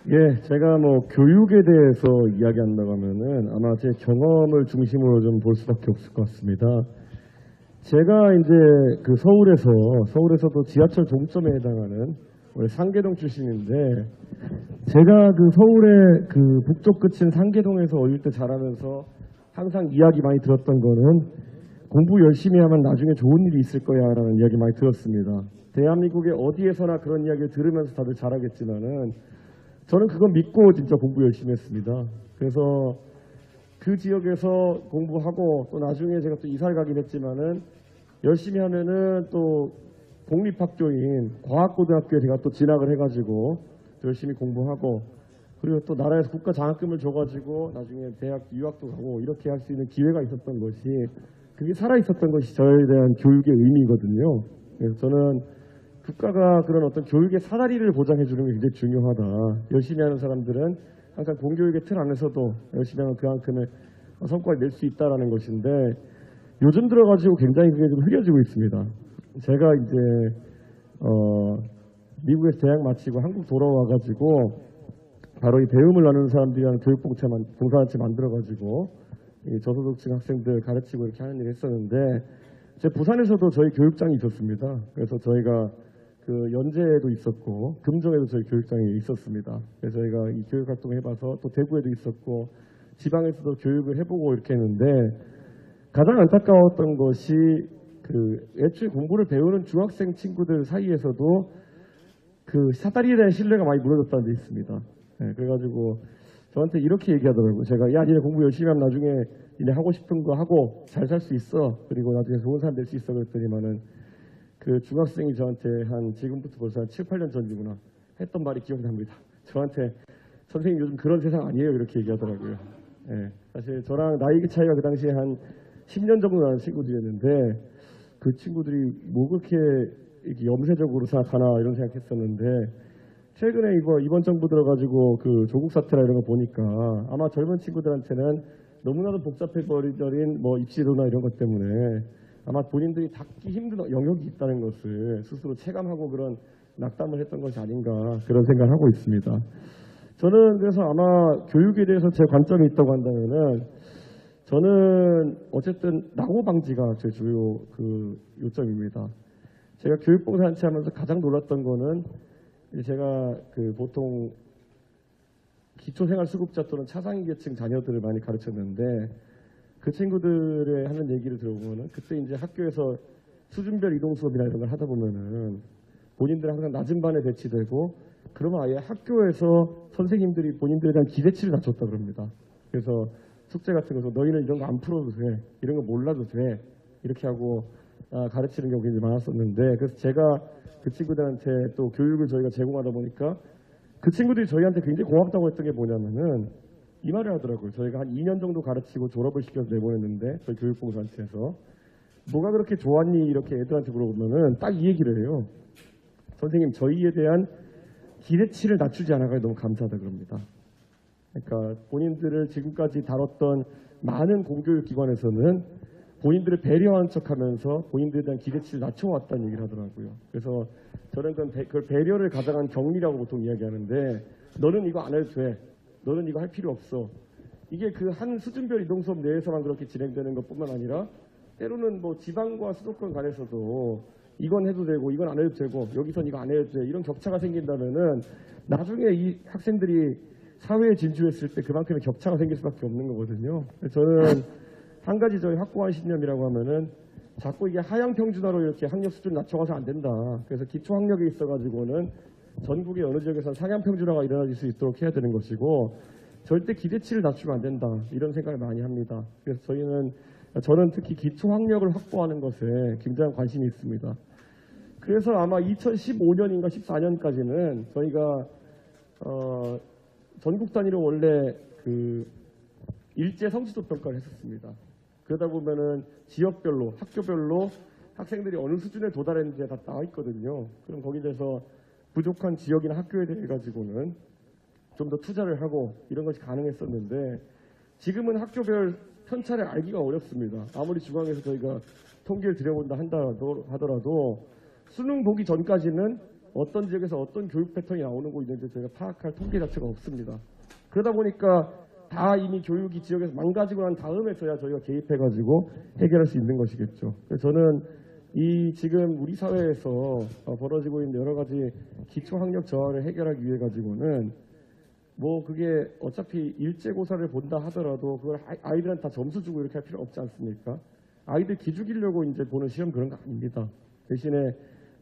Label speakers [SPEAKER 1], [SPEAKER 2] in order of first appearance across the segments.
[SPEAKER 1] 예, 제가 뭐 교육에 대해서 이야기한다고 하면은 아마 제 경험을 중심으로 좀 볼 수밖에 없을 것 같습니다. 제가 이제 그 서울에서도 지하철 종점에 해당하는 원래 상계동 출신인데, 제가 그 서울의 그 북쪽 끝인 상계동에서 어릴 때 자라면서 항상 이야기 많이 들었던 거는 공부 열심히 하면 나중에 좋은 일이 있을 거야 라는 이야기 많이 들었습니다. 대한민국의 어디에서나 그런 이야기를 들으면서 다들 자라겠지만은 저는 그건 믿고 진짜 공부 열심히 했습니다. 그래서 그 지역에서 공부하고 또 나중에 제가 또 이사를 가긴 했지만은 열심히 하면은 또 공립학교인 과학고등학교에 제가 또 진학을 해가지고 열심히 공부하고, 그리고 또 나라에서 국가 장학금을 줘가지고 나중에 대학 유학도 가고 이렇게 할 수 있는 기회가 있었던 것이, 그게 살아있었던 것이 저에 대한 교육의 의미거든요. 그래서 저는 국가가 그런 어떤 교육의 사다리를 보장해 주는 게 굉장히 중요하다. 열심히 하는 사람들은 항상 공교육의 틀 안에서도 열심히 하면 그만큼의 성과를 낼 수 있다라는 것인데, 요즘 들어가지고 굉장히 그게 좀 흐려지고 있습니다. 제가 이제 미국에서 대학 마치고 한국 돌아와가지고 바로 이 배움을 나누는 사람들이라는 교육봉사단체 만들어가지고 이 저소득층 학생들 가르치고 이렇게 하는 일을 했었는데, 제 부산에서도 저희 교육장이 있었습니다. 그래서 저희가 그 연제에도 있었고 금정에도 저희 교육장이 있었습니다. 그래서 저희가 이 교육 활동을 해봐서 또 대구에도 있었고 지방에서도 교육을 해보고 이렇게 했는데, 가장 안타까웠던 것이 그 애초에 공부를 배우는 중학생 친구들 사이에서도 그 사다리에 대한 신뢰가 많이 무너졌다는 데 있습니다. 네, 그래가지고 저한테 이렇게 얘기하더라고요. 제가 야, 니네 공부 열심히 하면 나중에 니네 하고 싶은 거 하고 잘 살 수 있어. 그리고 나중에 좋은 사람 될 수 있어. 그랬더니만은 그 중학생이 저한테 한 지금부터 벌써 한 7, 8년 전이구나 했던 말이 기억납니다. 저한테 선생님 요즘 그런 세상 아니에요 이렇게 얘기하더라고요. 네, 사실 저랑 나이 차이가 그 당시에 한 10년 정도 나는 친구들이었는데, 그 친구들이 뭐 그렇게 이렇게 염세적으로 생각하나 이런 생각했었는데, 최근에 이번 정부 들어가지고 그 조국 사태나 이런 거 보니까 아마 젊은 친구들한테는 너무나도 복잡해버린 뭐 입시로나 이런 것 때문에 아마 본인들이 닿기 힘든 영역이 있다는 것을 스스로 체감하고 그런 낙담을 했던 것이 아닌가 그런 생각을 하고 있습니다. 저는 그래서 아마 교육에 대해서 제 관점이 있다고 한다면은, 저는 어쨌든 낙오 방지가 제 주요 그 요점입니다. 제가 교육봉사단체 하면서 가장 놀랐던 거는, 제가 그 보통 기초생활수급자 또는 차상위 계층 자녀들을 많이 가르쳤는데, 그 친구들의 하는 얘기를 들어보면은 그때 이제 학교에서 수준별 이동 수업이나 이런 걸 하다 보면은 본인들 항상 낮은 반에 배치되고, 그러면 아예 학교에서 선생님들이 본인들에 대한 기대치를 낮췄다 그럽니다. 그래서 숙제 같은 거서 너희는 이런 거 안 풀어도 돼, 이런 거 몰라도 돼, 이렇게 하고 가르치는 경우가 굉장히 많았었는데, 그래서 제가 그 친구들한테 또 교육을 저희가 제공하다 보니까 그 친구들이 저희한테 굉장히 고맙다고 했던 게 뭐냐면은 이 말을 하더라고요. 저희가 한 2년 정도 가르치고 졸업을 시켜서 내보냈는데, 저희 교육봉사단체에서 뭐가 그렇게 좋았니 이렇게 애들한테 물어보면은 딱 이 얘기를 해요. 선생님, 저희에 대한 기대치를 낮추지 않아서 너무 감사하다 그럽니다. 그러니까 본인들을 지금까지 다뤘던 많은 공교육 기관에서는 본인들을 배려한 척하면서 본인들에 대한 기대치를 낮춰왔다는 얘기를 하더라고요. 그래서 저는 그걸 배려를 가장한 격리라고 보통 이야기하는데, 너는 이거 안 해도 돼, 너는 이거 할 필요 없어. 이게 그 한 수준별 이동 수업 내에서만 그렇게 진행되는 것뿐만 아니라 때로는 뭐 지방과 수도권 간에서도 이건 해도 되고 이건 안 해도 되고 여기선 이거 안 해도 돼, 이런 격차가 생긴다면은 나중에 이 학생들이 사회에 진출했을 때 그만큼의 격차가 생길 수밖에 없는 거거든요. 저는 한 가지 저희 확고한 신념이라고 하면은 자꾸 이게 하향 평준화로 이렇게 학력 수준 낮춰가서 안 된다. 그래서 기초 학력에 있어가지고는 전국의 어느 지역에서 상향 평준화가 일어날 수 있도록 해야 되는 것이고, 절대 기대치를 낮추면 안 된다, 이런 생각을 많이 합니다. 그래서 저는 특히 기초 학력을 확보하는 것에 굉장히 관심이 있습니다. 그래서 아마 2015년인가 14년까지는 저희가 전국 단위로 원래 그 일제 성취도 평가를 했었습니다. 그러다 보면은 지역별로 학교별로 학생들이 어느 수준에 도달했는지 다 나와 있거든요. 그럼 거기에 대해서 부족한 지역이나 학교에 대해 가지고는 좀 더 투자를 하고 이런 것이 가능했었는데, 지금은 학교별 편차를 알기가 어렵습니다. 아무리 중앙에서 저희가 통계를 들여본다 하더라도 수능 보기 전까지는 어떤 지역에서 어떤 교육 패턴이 나오는 거 있는지 저희가 파악할 통계 자체가 없습니다. 그러다 보니까 다 이미 교육이 지역에서 망가지고 난 다음에서야 저희가 개입해가지고 해결할 수 있는 것이겠죠. 그래서 저는 이 지금 우리 사회에서 벌어지고 있는 여러 가지 기초학력 저하를 해결하기 위해 가지고는 뭐 그게 어차피 일제고사를 본다 하더라도 그걸 아이들한테 다 점수 주고 이렇게 할 필요 없지 않습니까? 아이들 기죽이려고 이제 보는 시험 그런 거 아닙니다. 대신에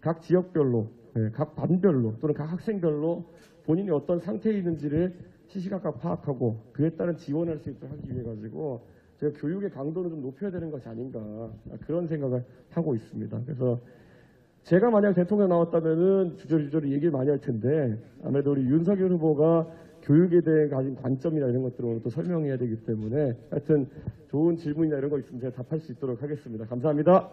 [SPEAKER 1] 각 지역별로, 각 반별로 또는 각 학생별로 본인이 어떤 상태에 있는지를 시시각각 파악하고 그에 따른 지원할 수 있도록 하기 위해 가지고 제가 교육의 강도를 좀 높여야 되는 것이 아닌가 그런 생각을 하고 있습니다. 그래서 제가 만약 대통령 나왔다면은 주저리 얘기를 많이 할 텐데 아무래도 우리 윤석열 후보가 교육에 대해 가진 관점이나 이런 것들을 오늘 또 설명해야 되기 때문에 하여튼 좋은 질문이나 이런 거 있으면 제가 답할 수 있도록 하겠습니다. 감사합니다.